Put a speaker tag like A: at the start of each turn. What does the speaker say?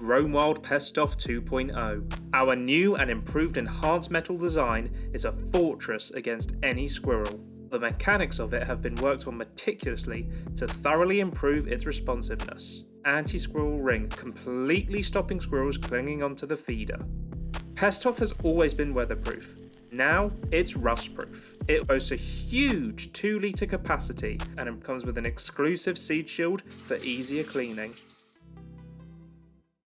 A: Roamwild PestOff 2.0. Our new and improved enhanced metal design is a fortress against any squirrel. The mechanics of it have been worked on meticulously to thoroughly improve its responsiveness. Anti-squirrel ring, completely stopping squirrels clinging onto the feeder. PestOff has always been weatherproof. Now it's rust-proof. It boasts a huge 2-litre capacity and it comes with an exclusive seed shield for easier cleaning.